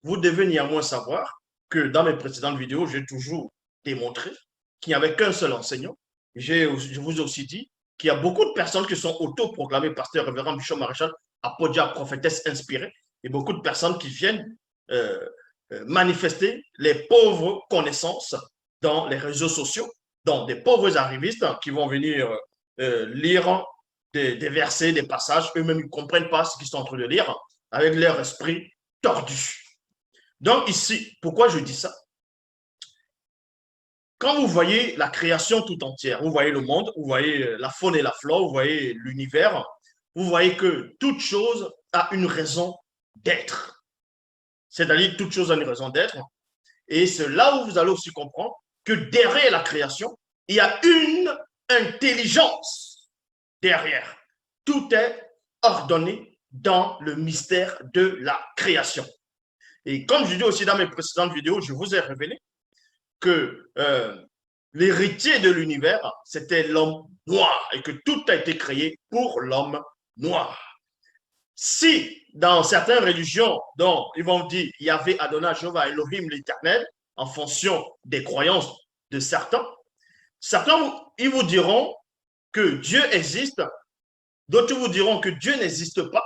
vous devez néanmoins savoir que dans mes précédentes vidéos, j'ai toujours démontré qu'il n'y avait qu'un seul enseignant. Je vous ai aussi dit qu'il y a beaucoup de personnes qui sont autoproclamées pasteur, révérend, bishop, maréchal, apôtre, prophétesse inspirée, et beaucoup de personnes qui viennent manifester les pauvres connaissances dans les réseaux sociaux, donc des pauvres arrivistes qui vont venir lire des versets, des passages, eux-mêmes ne comprennent pas ce qu'ils sont en train de lire, avec leur esprit tordu. Donc ici, pourquoi je dis ça? Quand vous voyez la création tout entière, vous voyez le monde, vous voyez la faune et la flore, vous voyez l'univers, vous voyez que toute chose a une raison d'être. C'est-à-dire toute chose a une raison d'être. Et c'est là où vous allez aussi comprendre que derrière la création, il y a une intelligence derrière. Tout est ordonné dans le mystère de la création. Et comme je dis aussi dans mes précédentes vidéos, je vous ai révélé que l'héritier de l'univers, c'était l'homme noir et que tout a été créé pour l'homme noir. Si dans certaines religions, donc ils vont dire Yahvé, Adonai, Jéhovah, Elohim, l'Éternel, en fonction des croyances de certains, ils vous diront que Dieu existe, d'autres vous diront que Dieu n'existe pas.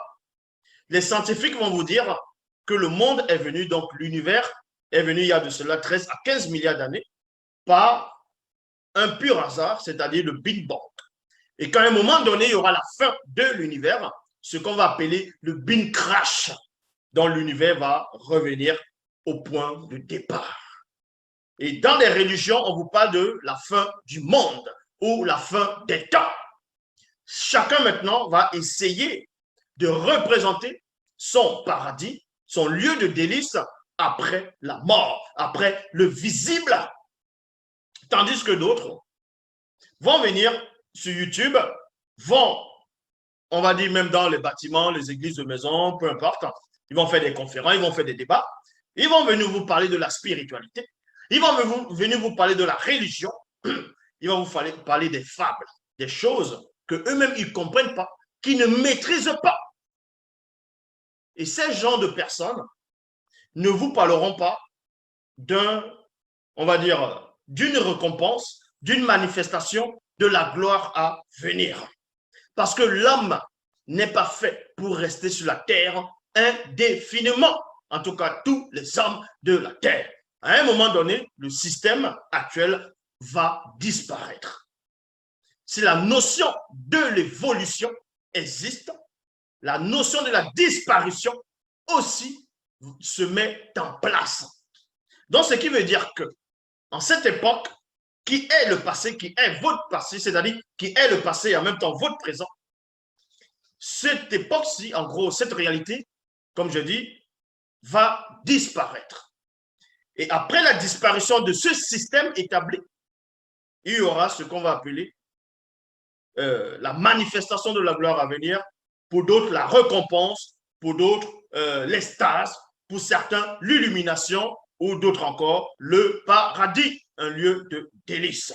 Les scientifiques vont vous dire que le monde est venu, donc l'univers est venu il y a de cela 13 à 15 milliards d'années, par un pur hasard, c'est-à-dire le Big Bang. Et qu'à un moment donné, il y aura la fin de l'univers, ce qu'on va appeler le Big Crash, dont l'univers va revenir au point de départ. Et dans les religions, on vous parle de la fin du monde ou la fin des temps. Chacun maintenant va essayer de représenter son paradis, son lieu de délice après la mort, après le visible. Tandis que d'autres vont venir sur YouTube, vont, on va dire même dans les bâtiments, les églises de maison, peu importe, ils vont faire des conférences, ils vont faire des débats, ils vont venir vous parler de la spiritualité, ils vont venir vous parler de la religion, ils vont vous parler des fables, des choses que eux-mêmes ils ne comprennent pas, qu'ils ne maîtrisent pas. Et ces genres de personnes ne vous parleront pas on va dire, d'une récompense, d'une manifestation de la gloire à venir. Parce que l'homme n'est pas fait pour rester sur la terre indéfiniment. En tout cas, tous les hommes de la terre. À un moment donné, le système actuel va disparaître. Si la notion de l'évolution existe, la notion de la disparition aussi se met en place. Donc, ce qui veut dire que, en cette époque, qui est le passé, qui est votre passé, c'est-à-dire qui est le passé et en même temps votre présent, cette époque-ci, en gros, cette réalité, comme je dis, va disparaître. Et après la disparition de ce système établi, il y aura ce qu'on va appeler la manifestation de la gloire à venir, pour d'autres la récompense, pour d'autres l'extase, pour certains l'illumination, ou d'autres encore le paradis, un lieu de délice.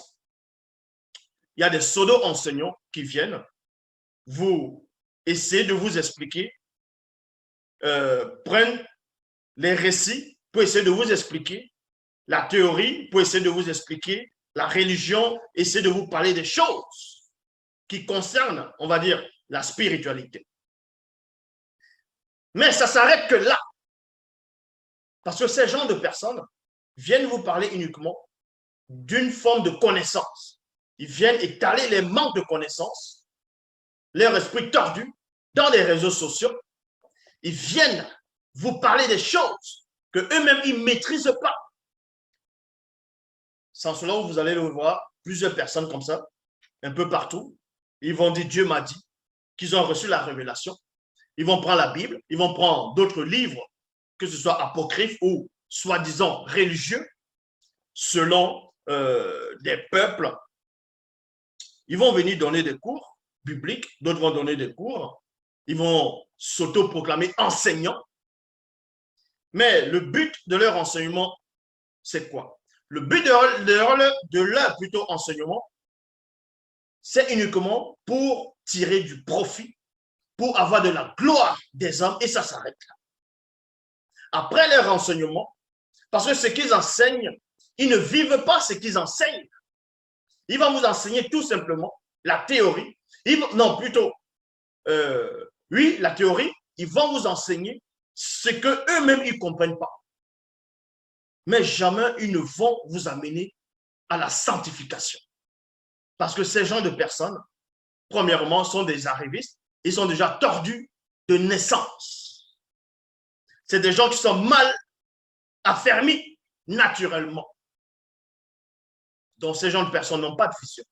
Il y a des pseudo-enseignants qui viennent vous essayer de vous expliquer, prennent les récits pour essayer de vous expliquer la théorie, pour essayer de vous expliquer la religion, essayer de vous parler des choses qui concernent, on va dire, la spiritualité. Mais ça s'arrête que là. Parce que ces gens de personnes viennent vous parler uniquement d'une forme de connaissance. Ils viennent étaler les manques de connaissance, leur esprit tordu, dans les réseaux sociaux. Ils viennent vous parler des choses que eux-mêmes, ils ne maîtrisent pas. Sans cela, vous allez le voir, plusieurs personnes comme ça, un peu partout. Ils vont dire Dieu m'a dit, qu'ils ont reçu la révélation. Ils vont prendre la Bible, ils vont prendre d'autres livres, que ce soit apocryphes ou soi-disant religieux, selon des peuples. Ils vont venir donner des cours bibliques, d'autres vont donner des cours, ils vont s'autoproclamer enseignants. Mais le but de leur enseignement, c'est quoi? Le but de leur plutôt enseignement, c'est uniquement pour tirer du profit, pour avoir de la gloire des hommes, et ça s'arrête là. après leur enseignement, parce que ce qu'ils enseignent, ils ne vivent pas ce qu'ils enseignent. Ils vont vous enseigner tout simplement la théorie. Non, plutôt, oui, la théorie. Ils vont vous enseigner ce qu'eux-mêmes, ils ne comprennent pas. Mais jamais ils ne vont vous amener à la sanctification. Parce que ces gens de personnes, premièrement, sont des arrivistes. Ils sont déjà tordus de naissance. C'est des gens qui sont mal affermis naturellement. Donc, ces gens de personnes n'ont pas de vision.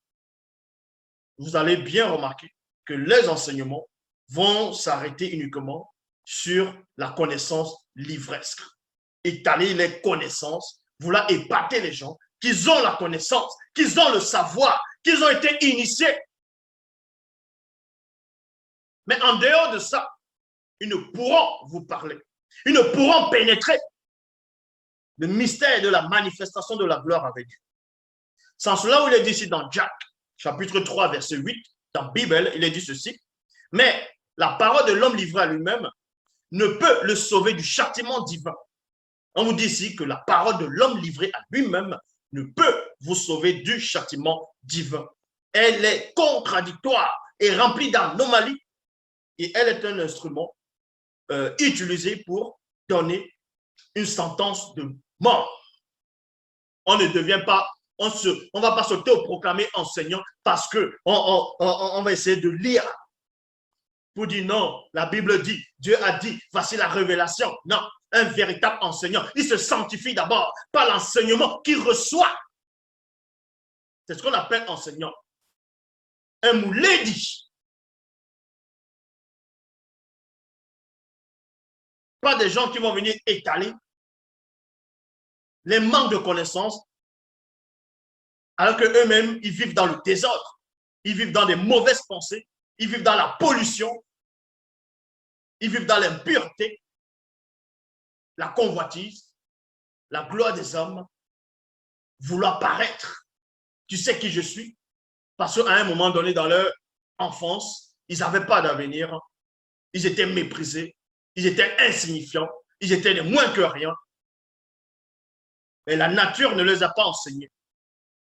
Vous allez bien remarquer que les enseignements vont s'arrêter uniquement sur la connaissance livresque. Étaler les connaissances, vouloir épater les gens, qu'ils ont la connaissance, qu'ils ont le savoir, qu'ils ont été initiés. Mais en dehors de ça, ils ne pourront vous parler. Ils ne pourront pénétrer le mystère de la manifestation de la gloire avec Dieu. Sans cela, où il est dit ici dans Jacques, chapitre 3, verset 8, dans la Bible, il est dit ceci. Mais la parole de l'homme livré à lui-même ne peut le sauver du châtiment divin. On vous dit ici que la parole de l'homme livré à lui-même ne peut vous sauver du châtiment divin. Elle est contradictoire et remplie d'anomalies. Et elle est un instrument utilisé pour donner une sentence de mort. On ne devient pas, on ne va pas s'auto-proclamer enseignant parce qu'on va essayer de lire pour dire non, la Bible dit, Dieu a dit, voici la révélation. Non, un véritable enseignant, il se sanctifie d'abord par l'enseignement qu'il reçoit. C'est ce qu'on appelle enseignant. Un mouledi. Pas des gens qui vont venir étaler les manques de connaissances alors qu'eux-mêmes, ils vivent dans le désordre. Ils vivent dans des mauvaises pensées. Ils vivent dans la pollution. Ils vivent dans l'impureté, la convoitise, la gloire des hommes, vouloir paraître. Tu sais qui je suis? Parce qu'à un moment donné, dans leur enfance, ils n'avaient pas d'avenir. Ils étaient méprisés. Ils étaient insignifiants. Ils étaient des moins que rien. Mais la nature ne les a pas enseignés.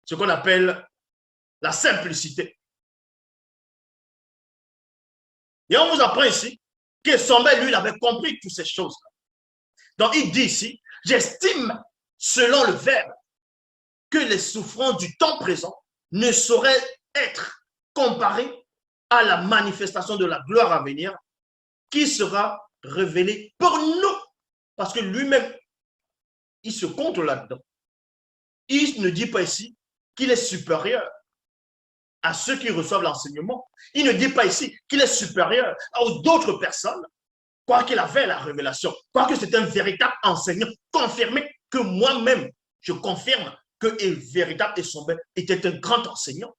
Ce qu'on appelle la simplicité. Et on vous apprend ici que Sombel, lui, il avait compris toutes ces choses-là. Donc, il dit ici, j'estime, selon le verbe, que les souffrances du temps présent ne sauraient être comparées à la manifestation de la gloire à venir qui sera révélée pour nous. Parce que lui-même, il se compte là-dedans. Il ne dit pas ici qu'il est supérieur à ceux qui reçoivent l'enseignement. Il ne dit pas ici qu'il est supérieur aux d'autres personnes, quoiqu'il avait la révélation, quoique c'est un véritable enseignant confirmé, que moi-même, je confirme que le véritable Essombé était un grand enseignant.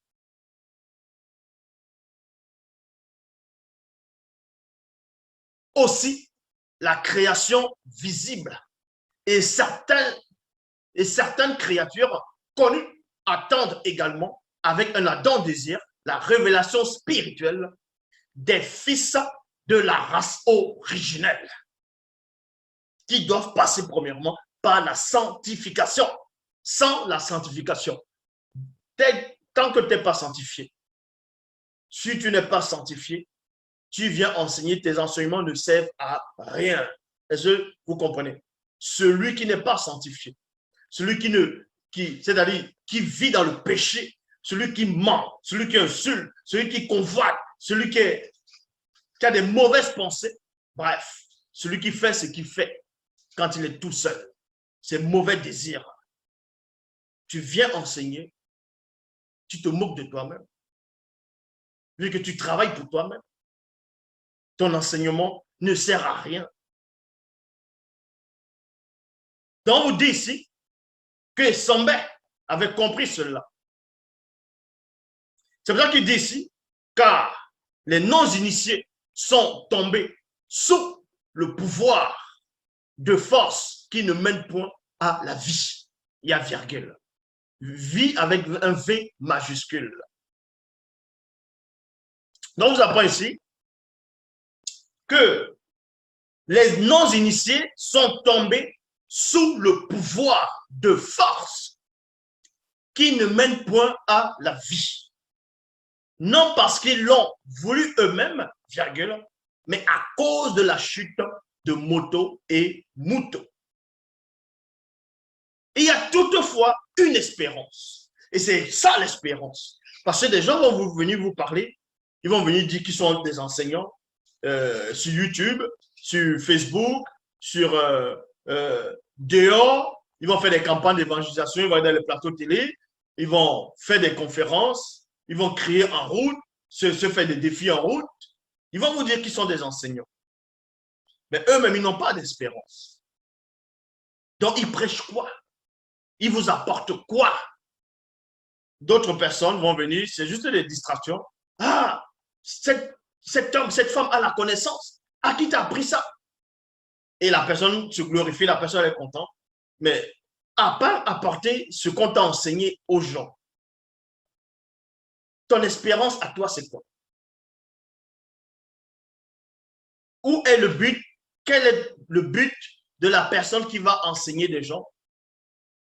Aussi, la création visible et certaines créatures connues attendent également avec un ardent désir la révélation spirituelle des fils de la race originelle qui doivent passer premièrement par la sanctification. Sans la sanctification, tant que tu n'es pas sanctifié, si tu n'es pas sanctifié, tu viens enseigner, tes enseignements ne servent à rien. Est-ce que vous comprenez? Celui qui n'est pas sanctifié, celui c'est-à-dire qui vit dans le péché, celui qui ment, celui qui insulte, celui qui convoite, celui qui a des mauvaises pensées, bref, celui qui fait ce qu'il fait quand il est tout seul, ses mauvais désirs. Tu viens enseigner, tu te moques de toi-même. Vu que tu travailles pour toi-même, ton enseignement ne sert à rien. Donc, on vous dit ici que Sombé avait compris cela. C'est pour ça qu'il dit ici, car les non-initiés sont tombés sous le pouvoir de force qui ne mène point à la vie. Il y a virgule. Vie avec un V majuscule. Donc, on vous apprend ici que Les non-initiés sont tombés sous le pouvoir de force qui ne mène point à la vie. Non parce qu'ils l'ont voulu eux-mêmes, virgule, mais à cause de la chute de Moto et Muto. Il y a toutefois une espérance. Et c'est ça l'espérance. Parce que des gens vont venir vous parler, ils vont venir dire qu'ils sont des enseignants sur YouTube, sur Facebook, sur dehors. Ils vont faire des campagnes d'évangélisation, ils vont aller dans les plateaux télé, ils vont faire des conférences, ils vont crier en route, se faire des défis en route. Ils vont vous dire qu'ils sont des enseignants. Mais eux-mêmes, ils n'ont pas d'espérance. Donc, ils prêchent quoi? Ils vous apportent quoi? D'autres personnes vont venir, c'est juste des distractions. Ah, cet homme, cette femme a la connaissance. À qui t'a appris ça? Et la personne se glorifie, la personne est contente. Mais à part apporter ce qu'on t'a enseigné aux gens, ton espérance à toi, c'est quoi? Où est le but? Quel est le but de la personne qui va enseigner des gens?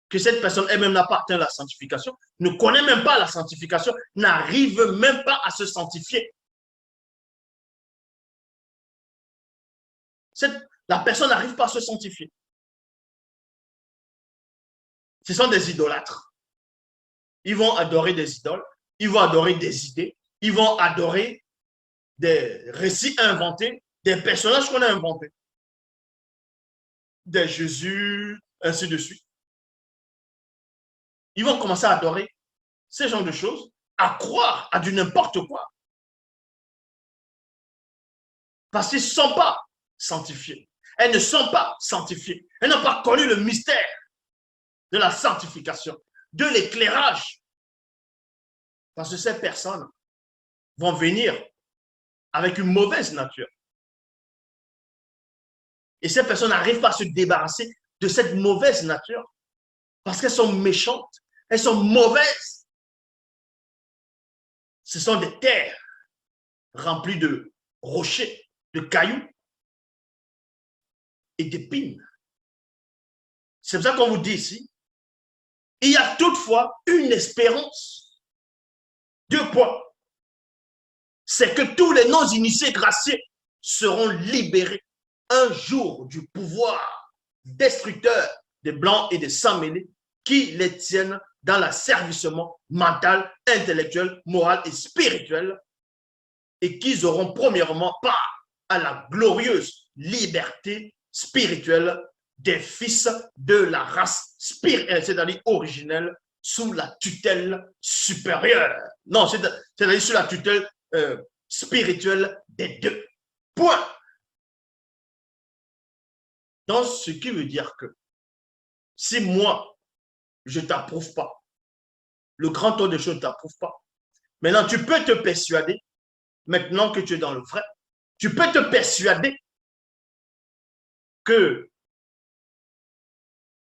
Que cette personne elle-même n'a pas atteint la sanctification, ne connaît même pas la sanctification, n'arrive même pas à se sanctifier. La personne n'arrive pas à se sanctifier. Ce sont des idolâtres. Ils vont adorer des idoles, ils vont adorer des idées, ils vont adorer des récits inventés, des personnages qu'on a inventés, des Jésus, ainsi de suite. Ils vont commencer à adorer ce genre de choses, à croire à du n'importe quoi. Parce qu'ils ne sont pas sanctifiés. Elles ne sont pas sanctifiées. Elles n'ont pas connu le mystère de la sanctification, de l'éclairage. Parce que ces personnes vont venir avec une mauvaise nature. Et ces personnes n'arrivent pas à se débarrasser de cette mauvaise nature parce qu'elles sont méchantes, elles sont mauvaises. Ce sont des terres remplies de rochers, de cailloux et d'épines. C'est pour ça qu'on vous dit ici, il y a toutefois une espérance. 2 points. C'est que tous les non-initiés graciés seront libérés un jour du pouvoir destructeur des blancs et des sans-mêlés qui les tiennent dans l'asservissement mental, intellectuel, moral et spirituel et qu'ils auront premièrement part à la glorieuse liberté spirituelle des fils de la race spirituelle, c'est-à-dire originelle, sous la tutelle supérieure. Non, c'est-à-dire sous la tutelle spirituelle des deux. Point. Donc, ce qui veut dire que si moi, je ne t'approuve pas, le grand taux de choses ne t'approuve pas, maintenant, tu peux te persuader, maintenant que tu es dans le vrai, tu peux te persuader que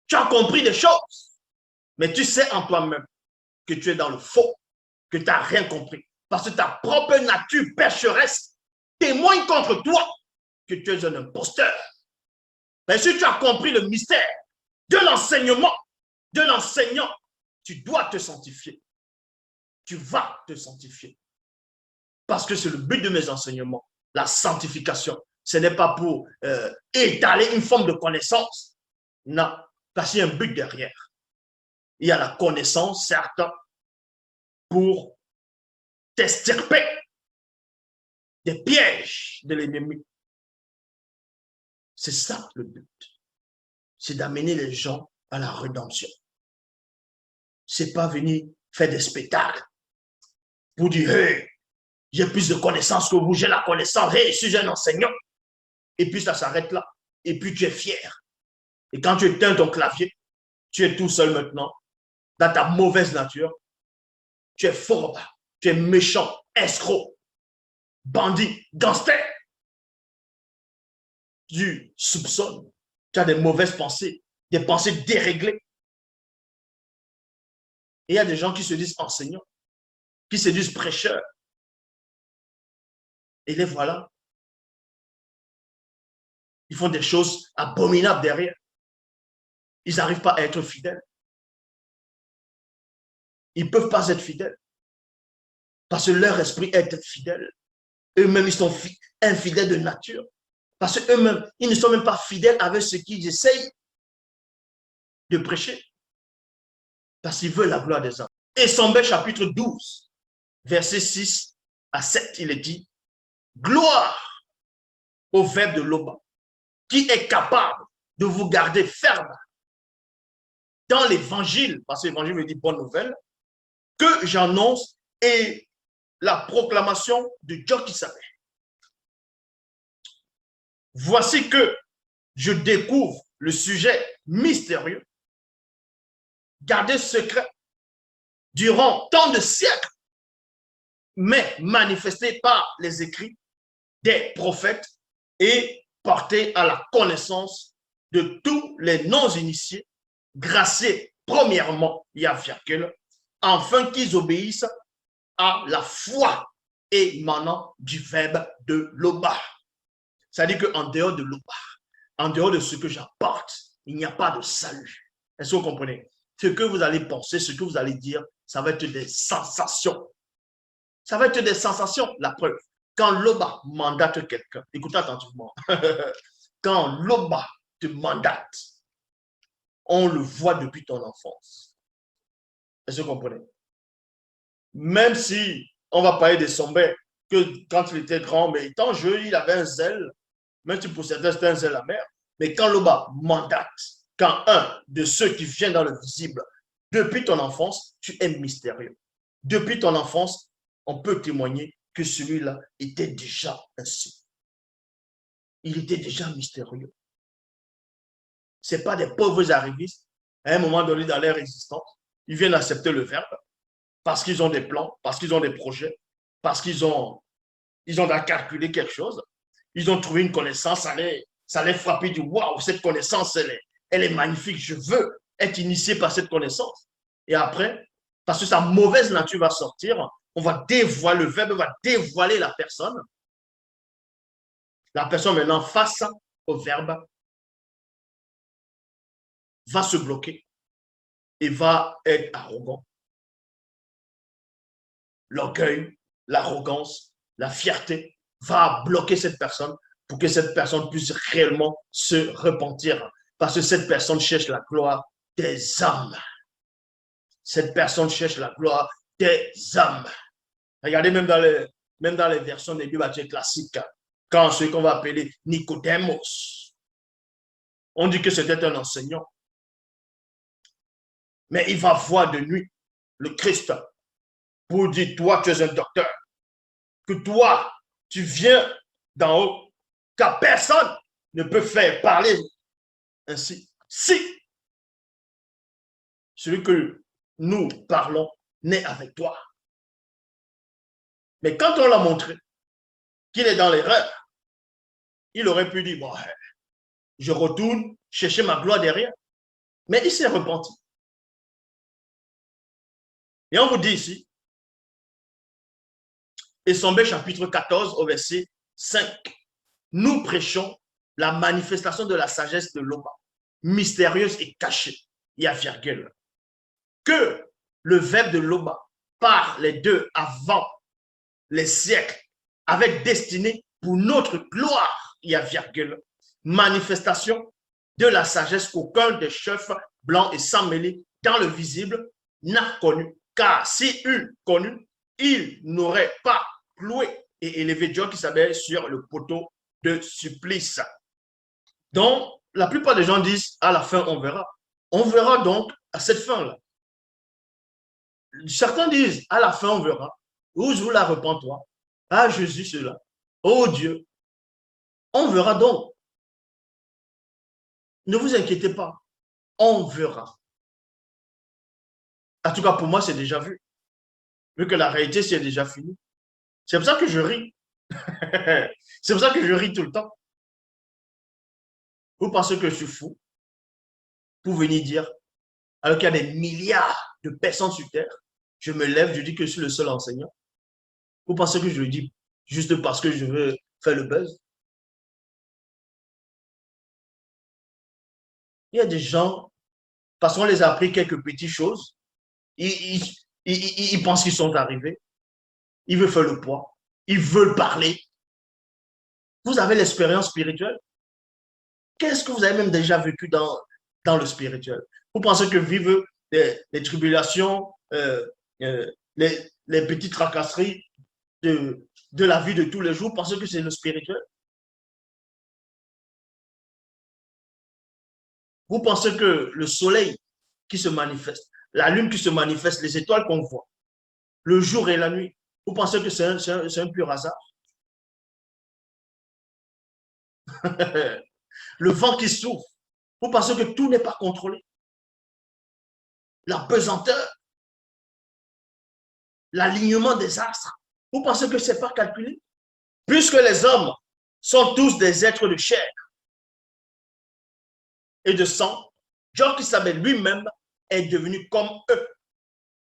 tu as compris des choses, mais tu sais en toi-même que tu es dans le faux, que tu n'as rien compris. Parce que ta propre nature pécheresse témoigne contre toi que tu es un imposteur. Mais si tu as compris le mystère de l'enseignement, de l'enseignant, tu dois te sanctifier. Tu vas te sanctifier. Parce que c'est le but de mes enseignements, la sanctification. Ce n'est pas pour étaler une forme de connaissance. Non, parce qu'il y a un but derrière. Il y a la connaissance, certes, pour t'extirper des pièges de l'ennemi. C'est ça le but. C'est d'amener les gens à la rédemption. C'est pas venir faire des spectacles pour dire, hey, j'ai plus de connaissances que vous, j'ai la connaissance, hey, je suis un enseignant. Et puis ça s'arrête là. Et puis tu es fier. Et quand tu éteins ton clavier, tu es tout seul maintenant, dans ta mauvaise nature. Tu es fourbe, tu es méchant, escroc, bandit, gangster. Tu soupçonnes, tu as des mauvaises pensées, des pensées déréglées. Et il y a des gens qui se disent enseignants, qui se disent prêcheurs. Et les voilà. Ils font des choses abominables derrière. Ils n'arrivent pas à être fidèles. Ils ne peuvent pas être fidèles. Parce que leur esprit est fidèle. Eux-mêmes, ils sont infidèles de nature. Parce qu'eux-mêmes, ils ne sont même pas fidèles avec ce qu'ils essayent de prêcher. Parce qu'ils veulent la gloire des hommes. Et Sombel chapitre 12, verset 6 à 7, il est dit, gloire au verbe de Loba, qui est capable de vous garder ferme dans l'évangile, parce que l'évangile veut dire bonne nouvelle, que j'annonce et la proclamation de Dieu qui savait. Voici que je découvre le sujet mystérieux, gardé secret durant tant de siècles, mais manifesté par les écrits des prophètes et porté à la connaissance de tous les non-initiés, graciés premièrement, il y a virgule, afin qu'ils obéissent à la foi émanant du verbe de Loba. C'est-à-dire qu'en dehors de Loba, en dehors de ce que j'apporte, il n'y a pas de salut. Est-ce que vous comprenez? Ce que vous allez penser, ce que vous allez dire, ça va être des sensations. Ça va être des sensations, la preuve. Quand Loba mandate quelqu'un, écoutez attentivement, quand Loba te mandate, on le voit depuis ton enfance. Est-ce que vous comprenez? Même si on va parler de Sombel, que quand il était grand, mais étant jeune, il avait un zèle, même si pour certains c'était un zèle amer, mais quand Loba mandate, quand un de ceux qui viennent dans le visible, depuis ton enfance, tu es mystérieux. Depuis ton enfance, on peut témoigner que celui-là était déjà ainsi. Il était déjà mystérieux. Ce n'est pas des pauvres arrivistes, à un moment donné dans leur existence, ils viennent accepter le verbe parce qu'ils ont des plans, parce qu'ils ont des projets, parce qu'ils ont calculé quelque chose. Ils ont trouvé une connaissance, ça les frappé du waouh, cette connaissance, elle est magnifique, je veux être initié par cette connaissance. Et après, parce que sa mauvaise nature va sortir, on va dévoiler, le verbe va dévoiler la personne. La personne maintenant face au verbe va se bloquer et va être arrogant. L'orgueil, l'arrogance, la fierté va bloquer cette personne pour que cette personne puisse réellement se repentir. Parce que cette personne cherche la gloire des âmes. Cette personne cherche la gloire des âmes. Regardez même dans les versions des Bibles classiques, quand ce qu'on va appeler Nicodemos, on dit que c'était un enseignant. Mais il va voir de nuit le Christ pour dire, toi, tu es un docteur, que toi, tu viens d'en haut, car personne ne peut faire parler ainsi. Si celui que nous parlons n'est avec toi. Mais quand on l'a montré qu'il est dans l'erreur, il aurait pu dire, bon, je retourne chercher ma gloire derrière. Mais il s'est repenti. Et on vous dit ici, Sombel chapitre 14 au verset 5, nous prêchons la manifestation de la sagesse de Loba, mystérieuse et cachée, il y a virgule, que le verbe de Loba par les deux avant les siècles, avec destinée pour notre gloire, il y a virgule, manifestation de la sagesse qu'aucun des chefs blancs et sans mêlés dans le visible n'a connu. Car si eût connu, il n'aurait pas cloué et élevé Dieu qui s'appelle sur le poteau de supplice. Donc, la plupart des gens disent, à la fin, on verra. On verra donc à cette fin-là. Certains disent, à la fin, on verra. Où je vous la repens-toi. Ah, Jésus, cela. Oh Dieu. On verra donc. Ne vous inquiétez pas. On verra. En tout cas, pour moi, c'est déjà vu. Vu que la réalité, c'est déjà fini. C'est pour ça que je ris. C'est pour ça que je ris tout le temps. Vous pensez que je suis fou pour venir dire, alors qu'il y a des milliards de personnes sur Terre, je me lève, je dis que je suis le seul enseignant. Vous pensez que je le dis juste parce que je veux faire le buzz? Il y a des gens, parce qu'on les a appris quelques petites choses, ils pensent qu'ils sont arrivés, ils veulent faire le poids, ils veulent parler. Vous avez l'expérience spirituelle. Qu'est-ce que vous avez même déjà vécu dans le spirituel? Vous pensez que vivre les tribulations, les petites tracasseries de la vie de tous les jours, parce que c'est le spirituel? Vous pensez que le soleil qui se manifeste, la lune qui se manifeste, les étoiles qu'on voit, le jour et la nuit, vous pensez que c'est un pur hasard? Le vent qui souffle, vous pensez que tout n'est pas contrôlé? La pesanteur, l'alignement des astres, vous pensez que ce n'est pas calculé? Puisque les hommes sont tous des êtres de chair et de sang, John qui savait lui-même est devenu comme eux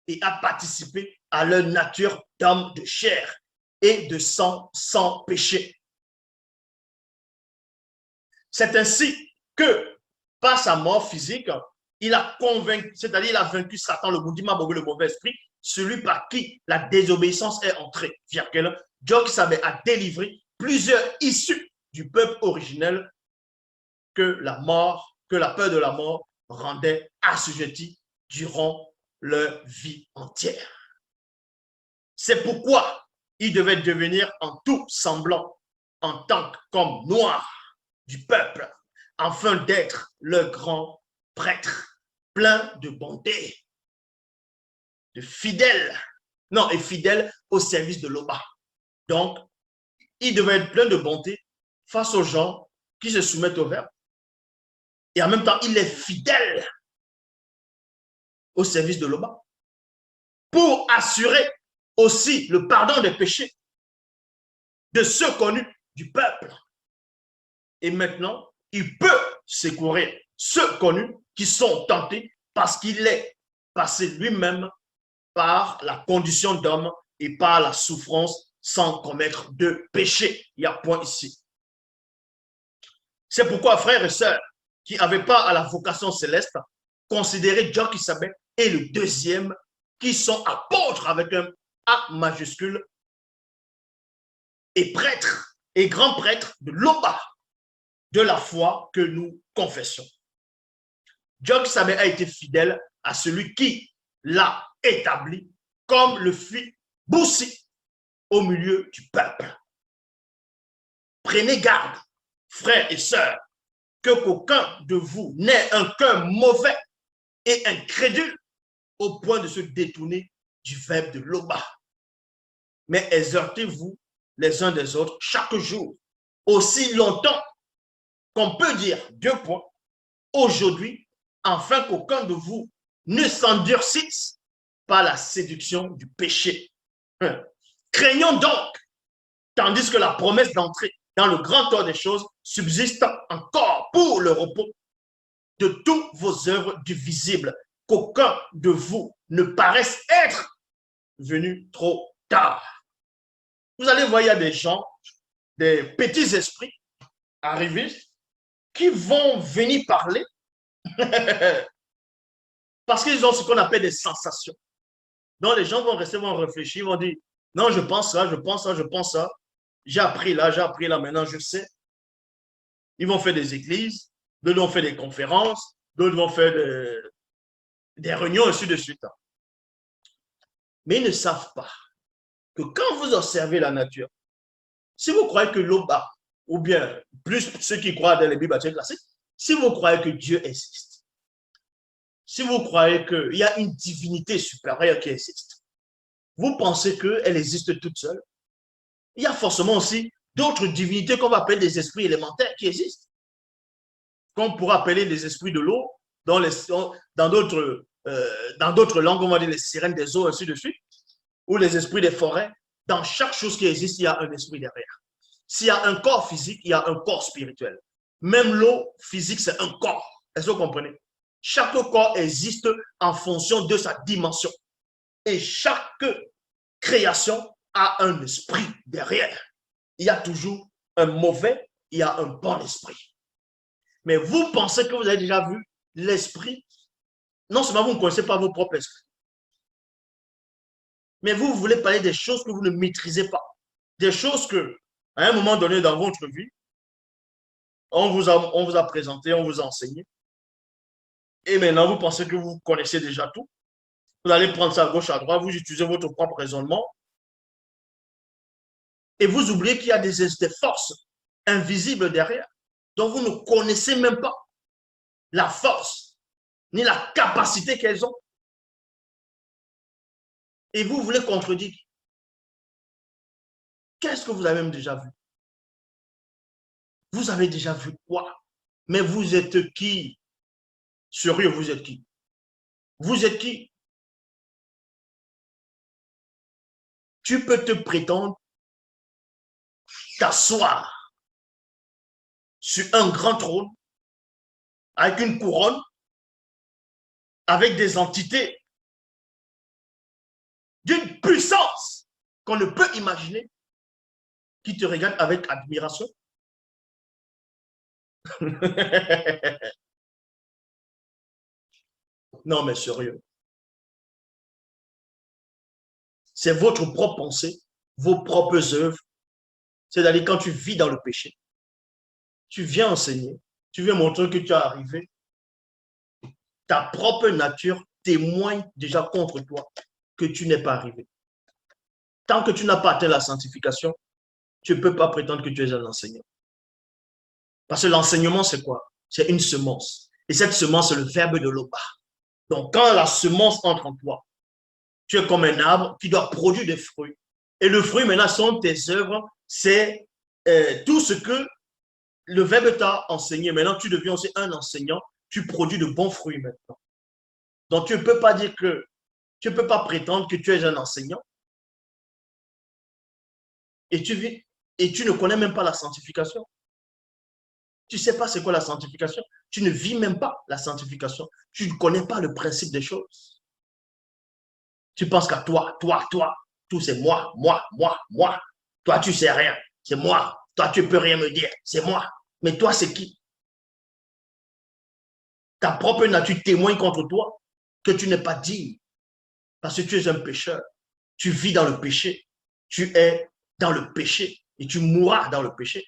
et a participé à leur nature d'homme de chair et de sang sans péché. C'est ainsi que, par sa mort physique, il a convaincu, c'est-à-dire il a vaincu Satan, le moudima, le mauvais esprit, celui par qui la désobéissance est entrée. Dieu qui savait a délivré plusieurs issus du peuple originel que la mort, que la peur de la mort rendait assujettis durant leur vie entière. C'est pourquoi il devait devenir en tout semblant, en tant qu'homme noir du peuple, afin d'être le grand prêtre, plein de bonté, de fidèle, non, et fidèle au service de l'Oba. Donc, il devait être plein de bonté face aux gens qui se soumettent au verbe. Et en même temps, il est fidèle au service de l'Oba pour assurer aussi le pardon des péchés de ceux connus du peuple. Et maintenant, il peut secourir ceux connus qui sont tentés parce qu'il est passé lui-même par la condition d'homme et par la souffrance sans commettre de péché. Il y a point ici. C'est pourquoi, frères et sœurs, qui n'avaient pas à la vocation céleste, considérez Dieu qui savait et le deuxième, qui sont apôtres avec un A majuscule, et prêtres et grands prêtres de l'Oba, de la foi que nous confessons. Dieu qui savait a été fidèle à celui qui l'a établi, comme le fit Boussi au milieu du peuple. Prenez garde, frères et sœurs, que qu'aucun de vous n'ait un cœur mauvais et incrédule au point de se détourner du verbe de l'Oba. Mais exhortez-vous les uns des autres chaque jour, aussi longtemps qu'on peut dire deux points, aujourd'hui, afin qu'aucun de vous ne s'endurcisse par la séduction du péché. Craignons donc, tandis que la promesse d'entrer dans le grand ordre des choses subsiste encore pour le repos de toutes vos œuvres du visible, qu'aucun de vous ne paraisse être venu trop tard. Vous allez voir, il y a des gens, des petits esprits arrivistes qui vont venir parler parce qu'ils ont ce qu'on appelle des sensations. Donc, les gens vont rester, vont réfléchir, vont dire, non, je pense ça, je pense ça, je pense ça. J'ai appris là, maintenant je sais. Ils vont faire des églises, d'autres vont faire des conférences, d'autres vont faire des réunions, ainsi de suite. Mais ils ne savent pas que quand vous observez la nature, si vous croyez que l'Oba, ou bien plus ceux qui croient dans les Bibles classiques, si vous croyez que Dieu existe, si vous croyez qu'il y a une divinité supérieure qui existe, vous pensez qu'elle existe toute seule? Il y a forcément aussi d'autres divinités qu'on va appeler des esprits élémentaires qui existent, qu'on pourra appeler les esprits de l'eau, dans d'autres langues, on va dire les sirènes des eaux, ainsi de suite, ou les esprits des forêts. Dans chaque chose qui existe, il y a un esprit derrière. S'il y a un corps physique, il y a un corps spirituel. Même l'eau physique, c'est un corps. Est-ce que vous comprenez? Chaque corps existe en fonction de sa dimension. Et chaque création a un esprit derrière. Il y a toujours un mauvais, il y a un bon esprit. Mais vous pensez que vous avez déjà vu l'esprit, non seulement vous ne connaissez pas vos propres esprits, mais vous voulez parler des choses que vous ne maîtrisez pas. Des choses que, à un moment donné dans votre vie, on vous a présenté, on vous a enseigné. Et maintenant, vous pensez que vous connaissez déjà tout. Vous allez prendre ça à gauche, à droite, vous utilisez votre propre raisonnement. Et vous oubliez qu'il y a des forces invisibles derrière, dont vous ne connaissez même pas la force, ni la capacité qu'elles ont. Et vous voulez contredire. Qu'est-ce que vous avez même déjà vu? Vous avez déjà vu quoi? Mais vous êtes qui? Sérieux, vous êtes qui? Vous êtes qui? Tu peux te prétendre t'asseoir sur un grand trône avec une couronne, avec des entités d'une puissance qu'on ne peut imaginer, qui te regardent avec admiration. Non, mais sérieux. C'est votre propre pensée, vos propres œuvres. C'est-à-dire quand tu vis dans le péché, tu viens enseigner, tu viens montrer que tu es arrivé, ta propre nature témoigne déjà contre toi que tu n'es pas arrivé. Tant que tu n'as pas atteint la sanctification, tu ne peux pas prétendre que tu es un enseignant. Parce que l'enseignement, c'est quoi? C'est une semence. Et cette semence, c'est le verbe de l'Oba. Donc, quand la semence entre en toi, tu es comme un arbre qui doit produire des fruits. Et le fruit, maintenant, sont tes œuvres, c'est tout ce que le verbe t'a enseigné. Maintenant, tu deviens aussi un enseignant, tu produis de bons fruits maintenant. Donc, tu ne peux pas dire que, tu ne peux pas prétendre que tu es un enseignant et tu ne connais même pas la sanctification. Tu ne sais pas c'est quoi la sanctification. Tu ne vis même pas la sanctification. Tu ne connais pas le principe des choses. Tu penses qu'à toi, tout c'est moi, moi, moi, moi. Toi, tu ne sais rien, c'est moi. Toi, tu ne peux rien me dire, c'est moi. Mais toi, c'est qui? Ta propre nature témoigne contre toi que tu n'es pas digne parce que tu es un pécheur. Tu vis dans le péché. Tu es dans le péché et tu mourras dans le péché.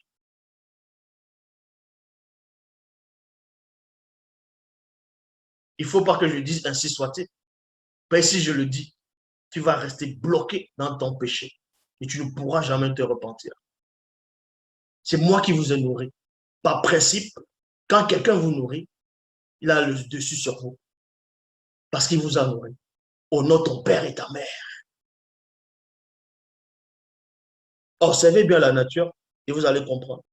Il ne faut pas que je dise ainsi soit-il. Mais si je le dis, tu vas rester bloqué dans ton péché et tu ne pourras jamais te repentir. C'est moi qui vous ai nourri. Par principe, quand quelqu'un vous nourrit, il a le dessus sur vous parce qu'il vous a nourri. Honore ton père et ta mère. Observez bien la nature et vous allez comprendre.